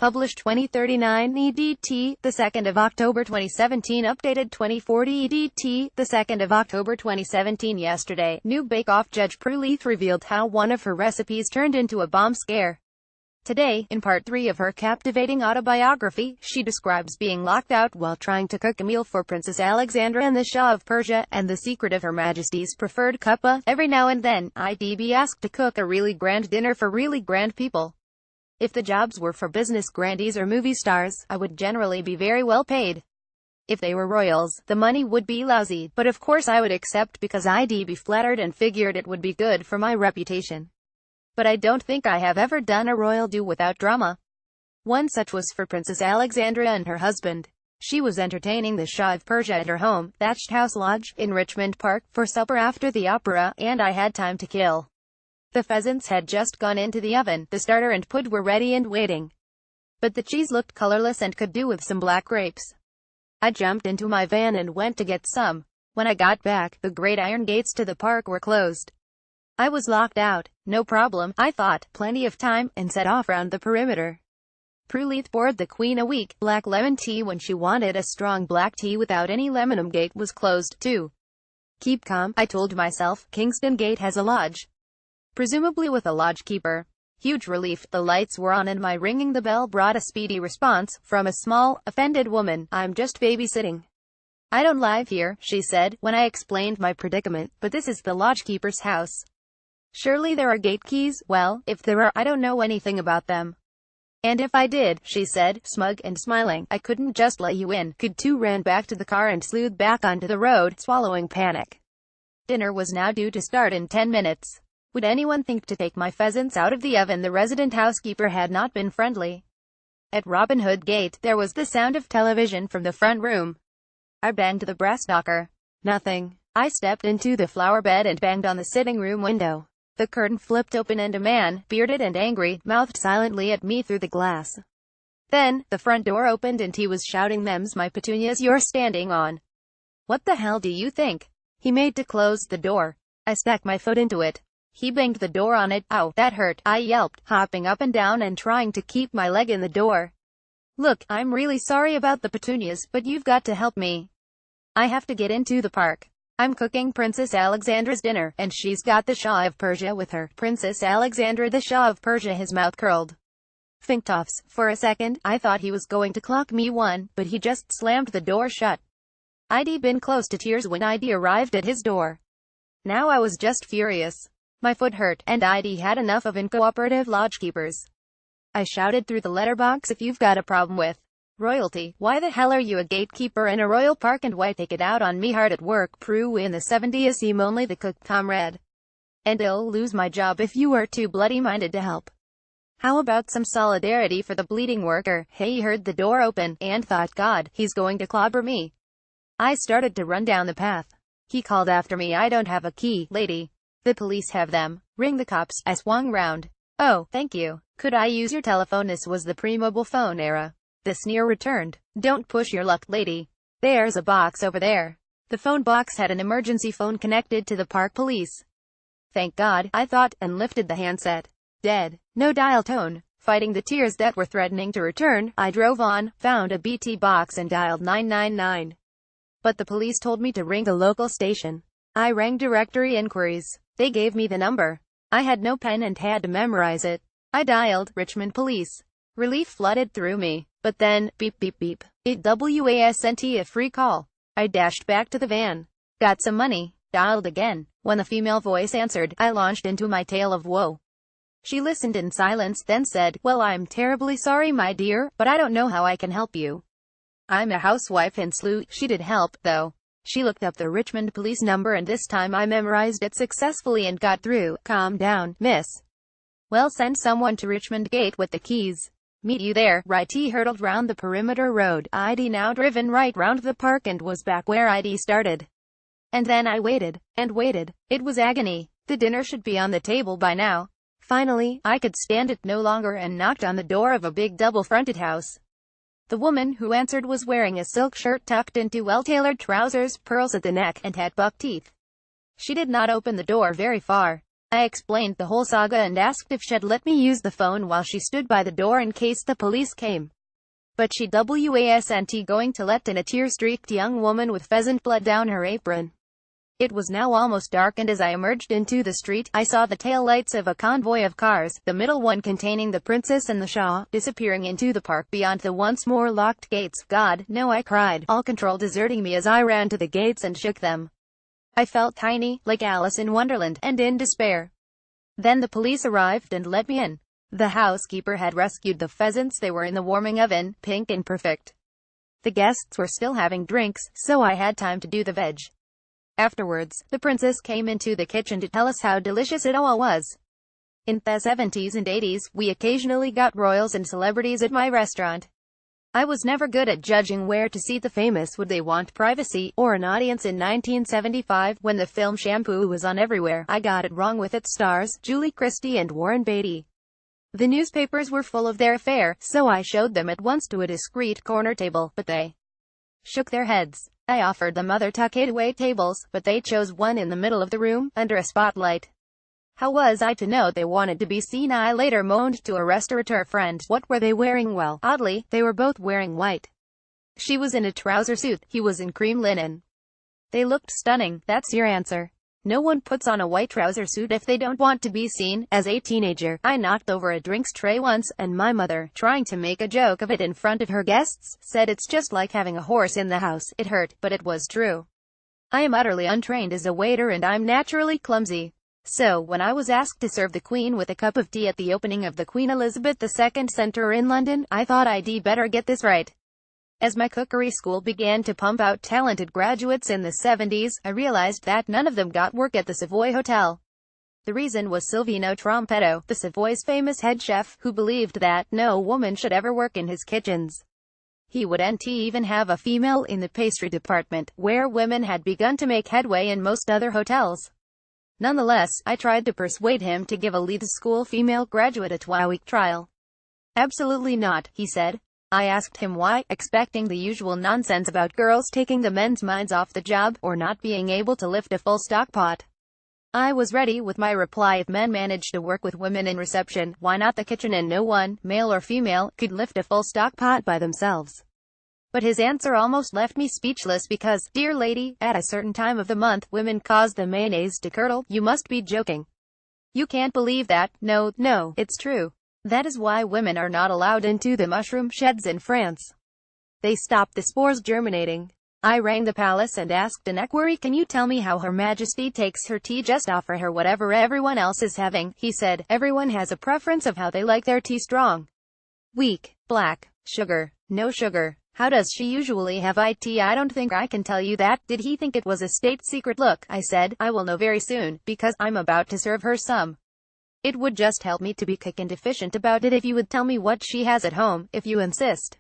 Published 2039 EDT, the 2nd of October 2017. Updated 2040 EDT, the 2nd of October 2017. Yesterday, new bake-off judge Prue Leith revealed how one of her recipes turned into a bomb scare. Today, in part 3 of her captivating autobiography, she describes being locked out while trying to cook a meal for Princess Alexandra and the Shah of Persia, and the secret of Her Majesty's preferred cuppa. Every now and then, I'd be asked to cook a really grand dinner for really grand people. If the jobs were for business grandees or movie stars, I would generally be very well paid. If they were royals, the money would be lousy, but of course I would accept because I'd be flattered and figured it would be good for my reputation. But I don't think I have ever done a royal do without drama. One such was for Princess Alexandra and her husband. She was entertaining the Shah of Persia at her home, Thatched House Lodge, in Richmond Park, for supper after the opera, and I had time to kill. The pheasants had just gone into the oven, the starter and pud were ready and waiting. But the cheese looked colorless and could do with some black grapes. I jumped into my van and went to get some. When I got back, the great iron gates to the park were closed. I was locked out. No problem, I thought, plenty of time, and set off round the perimeter. Prue Leith poured the Queen a weak, black lemon tea when she wanted a strong black tea without any lemon. Gate was closed, too. Keep calm, I told myself. Kingston Gate has a lodge. Presumably with a lodge keeper. Huge relief, the lights were on and my ringing the bell brought a speedy response, from a small, offended woman. I'm just babysitting. I don't live here, she said, when I explained my predicament, but this is the lodge keeper's house. Surely there are gate keys? Well, if there are, I don't know anything about them. And if I did, she said, smug and smiling, I couldn't just let you in. Could too. Ran back to the car and slewed back onto the road, swallowing panic. Dinner was now due to start in 10 minutes. Would anyone think to take my pheasants out of the oven? The resident housekeeper had not been friendly. At Robin Hood Gate, there was the sound of television from the front room. I banged the brass knocker. Nothing. I stepped into the flower bed and banged on the sitting room window. The curtain flipped open and a man, bearded and angry, mouthed silently at me through the glass. Then, the front door opened and he was shouting, "Them's my petunias you're standing on." What the hell do you think? He made to close the door. I stuck my foot into it. He banged the door on it. Ow, that hurt, I yelped, hopping up and down and trying to keep my leg in the door. Look, I'm really sorry about the petunias, but you've got to help me. I have to get into the park. I'm cooking Princess Alexandra's dinner, and she's got the Shah of Persia with her. Princess Alexandra, the Shah of Persia. His mouth curled. Finktoffs. For a second, I thought he was going to clock me one, but he just slammed the door shut. I'd been close to tears when I'd arrived at his door. Now I was just furious. My foot hurt, and I'd had enough of uncooperative lodgekeepers. I shouted through the letterbox, if you've got a problem with royalty, why the hell are you a gatekeeper in a royal park, and why take it out on me? Hard at work, Prue in the 70s, seem only the cook, comrade. And I'll lose my job if you are too bloody-minded to help. How about some solidarity for the bleeding worker? He heard the door open, and thought, God, he's going to clobber me. I started to run down the path. He called after me, I don't have a key, lady. The police have them. Ring the cops. I swung round. Oh, thank you. Could I use your telephone? This was the pre-mobile phone era. The sneer returned. Don't push your luck, lady. There's a box over there. The phone box had an emergency phone connected to the park police. Thank God, I thought, and lifted the handset. Dead. No dial tone. Fighting the tears that were threatening to return, I drove on, found a BT box and dialed 999. But the police told me to ring the local station. I rang directory inquiries. They gave me the number. I had no pen and had to memorize it. I dialed Richmond Police. Relief flooded through me. But then, beep beep beep. It wasn't a free call. I dashed back to the van. Got some money. Dialed again. When the female voice answered, I launched into my tale of woe. She listened in silence, then said, Well, I'm terribly sorry, my dear, but I don't know how I can help you. I'm a housewife in Slough. She did help, though. She looked up the Richmond Police number and this time I memorized it successfully and got through. Calm down, miss. Well, send someone to Richmond Gate with the keys. Meet you there, right? He hurtled round the perimeter road. I'd now driven right round the park and was back where I'd started. And then I waited, and waited. It was agony. The dinner should be on the table by now. Finally, I could stand it no longer and knocked on the door of a big double-fronted house. The woman who answered was wearing a silk shirt tucked into well-tailored trousers, pearls at the neck, and had buck teeth. She did not open the door very far. I explained the whole saga and asked if she'd let me use the phone while she stood by the door in case the police came. But she wasn't going to let in a tear-streaked young woman with pheasant blood down her apron. It was now almost dark, and as I emerged into the street, I saw the taillights of a convoy of cars, the middle one containing the princess and the Shah, disappearing into the park beyond the once more locked gates. God, no, I cried, all control deserting me as I ran to the gates and shook them. I felt tiny, like Alice in Wonderland, and in despair. Then the police arrived and let me in. The housekeeper had rescued the pheasants. They were in the warming oven, pink and perfect. The guests were still having drinks, so I had time to do the veg. Afterwards, the princess came into the kitchen to tell us how delicious it all was. In the 70s and 80s, we occasionally got royals and celebrities at my restaurant. I was never good at judging where to seat the famous. Would they want privacy, or an audience? In 1975, when the film Shampoo was on everywhere, I got it wrong with its stars, Julie Christie and Warren Beatty. The newspapers were full of their affair, so I showed them at once to a discreet corner table, but they shook their heads. I offered them other tucked-away tables, but they chose one in the middle of the room, under a spotlight. How was I to know they wanted to be seen? I later moaned to a restaurateur friend. What were they wearing? Well, oddly, they were both wearing white. She was in a trouser suit, he was in cream linen. They looked stunning. That's your answer. No one puts on a white trouser suit if they don't want to be seen. As a teenager, I knocked over a drinks tray once, and my mother, trying to make a joke of it in front of her guests, said it's just like having a horse in the house. It hurt, but it was true. I am utterly untrained as a waiter, and I'm naturally clumsy. So, when I was asked to serve the Queen with a cup of tea at the opening of the Queen Elizabeth II Centre in London, I thought I'd better get this right. As my cookery school began to pump out talented graduates in the 70s, I realized that none of them got work at the Savoy Hotel. The reason was Silvino Trompetto, the Savoy's famous head chef, who believed that no woman should ever work in his kitchens. He wouldn't even have a female in the pastry department, where women had begun to make headway in most other hotels. Nonetheless, I tried to persuade him to give a lead school female graduate a 2-week trial. Absolutely not, he said. I asked him why, expecting the usual nonsense about girls taking the men's minds off the job, or not being able to lift a full stock pot. I was ready with my reply. If men managed to work with women in reception, why not the kitchen? And no one, male or female, could lift a full stock pot by themselves. But his answer almost left me speechless because, dear lady, at a certain time of the month, women cause the mayonnaise to curdle. You must be joking. You can't believe that. No, it's true. That is why women are not allowed into the mushroom sheds in France. They stop the spores germinating. I rang the palace and asked an equerry, can you tell me how Her Majesty takes her tea? Just offer her whatever everyone else is having, he said. Everyone has a preference of how they like their tea: strong, weak, black, sugar, no sugar. How does she usually have tea? I don't think I can tell you that. Did he think it was a state secret? Look, I said, I will know very soon, because I'm about to serve her some. It would just help me to be quick and efficient about it if you would tell me what she has at home, if you insist.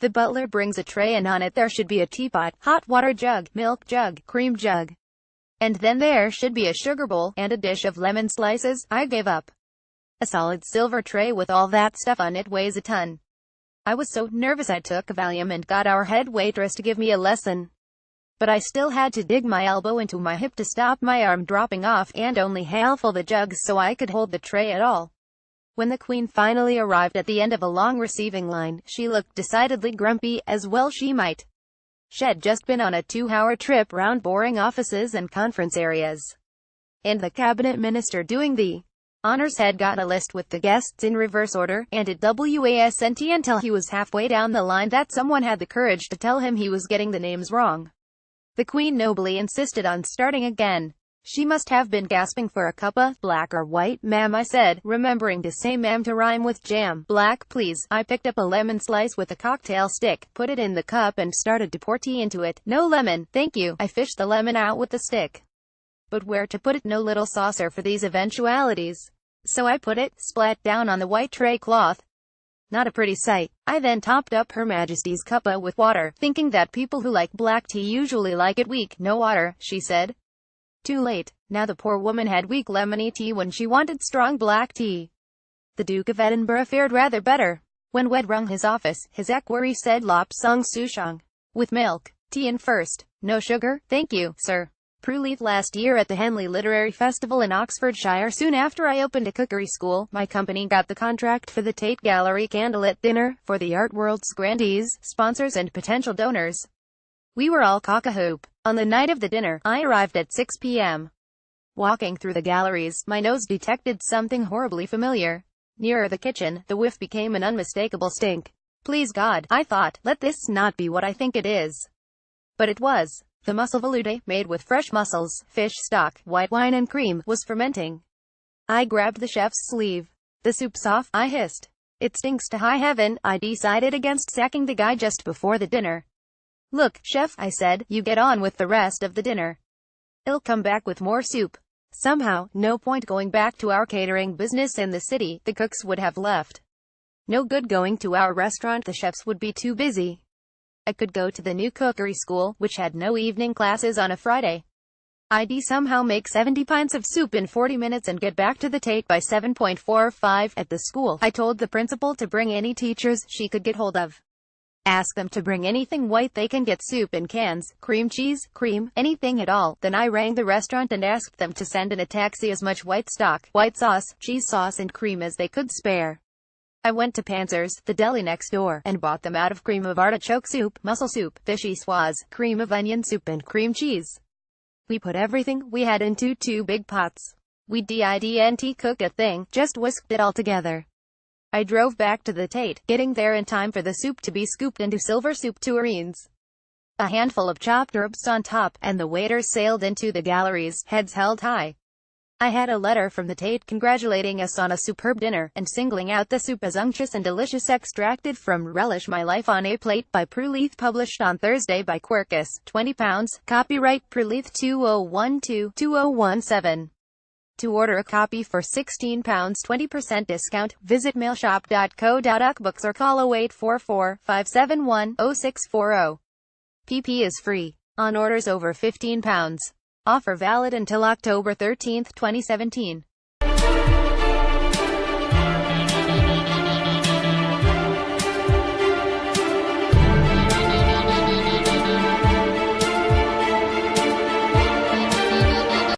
The butler brings a tray, and on it there should be a teapot, hot water jug, milk jug, cream jug. And then there should be a sugar bowl, and a dish of lemon slices. I gave up. A solid silver tray with all that stuff on it weighs a ton. I was so nervous I took valium and got our head waitress to give me a lesson. But I still had to dig my elbow into my hip to stop my arm dropping off, and only half full the jugs so I could hold the tray at all. When the Queen finally arrived at the end of a long receiving line, she looked decidedly grumpy, as well she might. She'd just been on a 2-hour trip round boring offices and conference areas. And the cabinet minister doing the honors had got a list with the guests in reverse order, and it wasn't until he was halfway down the line that someone had the courage to tell him he was getting the names wrong. The Queen nobly insisted on starting again. She must have been gasping for a cuppa. Black or white, ma'am? I said, remembering to say ma'am to rhyme with jam. Black, please. I picked up a lemon slice with a cocktail stick, put it in the cup and started to pour tea into it. No lemon, thank you. I fished the lemon out with the stick. But where to put it? No little saucer for these eventualities. So I put it, splat down on the white tray cloth. Not a pretty sight. I then topped up Her Majesty's cuppa with water, thinking that people who like black tea usually like it weak. No water, she said. Too late. Now the poor woman had weak lemony tea when she wanted strong black tea. The Duke of Edinburgh fared rather better. When Wed rung his office, his equerry said lop sung souchong. With milk. Tea in first. No sugar, thank you, sir. Prue Leith last year at the Henley Literary Festival in Oxfordshire. Soon after I opened a cookery school, my company got the contract for the Tate Gallery candlelit dinner, for the art world's grandees, sponsors and potential donors. We were all cock-a-hoop. On the night of the dinner, I arrived at 6 p.m. Walking through the galleries, my nose detected something horribly familiar. Nearer the kitchen, the whiff became an unmistakable stink. Please God, I thought, let this not be what I think it is. But it was. The mussel velouté, made with fresh mussels, fish stock, white wine and cream, was fermenting. I grabbed the chef's sleeve. The soup's off, I hissed. It stinks to high heaven. I decided against sacking the guy just before the dinner. Look, chef, I said, you get on with the rest of the dinner. I'll come back with more soup. Somehow, no point going back to our catering business in the city, the cooks would have left. No good going to our restaurant, the chefs would be too busy. I could go to the new cookery school, which had no evening classes on a Friday. I'd somehow make 70 pints of soup in 40 minutes and get back to the Tate by 7:45. At the school, I told the principal to bring any teachers she could get hold of. Ask them to bring anything white they can get, soup in cans, cream cheese, cream, anything at all. Then I rang the restaurant and asked them to send in a taxi as much white stock, white sauce, cheese sauce and cream as they could spare. I went to Panzer's, the deli next door, and bought them out of cream of artichoke soup, mussel soup, fishy swaz, cream of onion soup and cream cheese. We put everything we had into 2 big pots. We didn't cook a thing, just whisked it all together. I drove back to the Tate, getting there in time for the soup to be scooped into silver soup tureens. A handful of chopped herbs on top, and the waiters sailed into the galleries, heads held high. I had a letter from the Tate congratulating us on a superb dinner, and singling out the soup as unctuous and delicious, extracted from Relish My Life on a Plate by Prue Leith, published on Thursday by Quercus, £20, copyright Prue Leith 2012-2017. To order a copy for £16, 20% discount, visit mailshop.co.uk books or call 0844-571-0640. PP is free on orders over £15. Offer valid until October 13, 2017.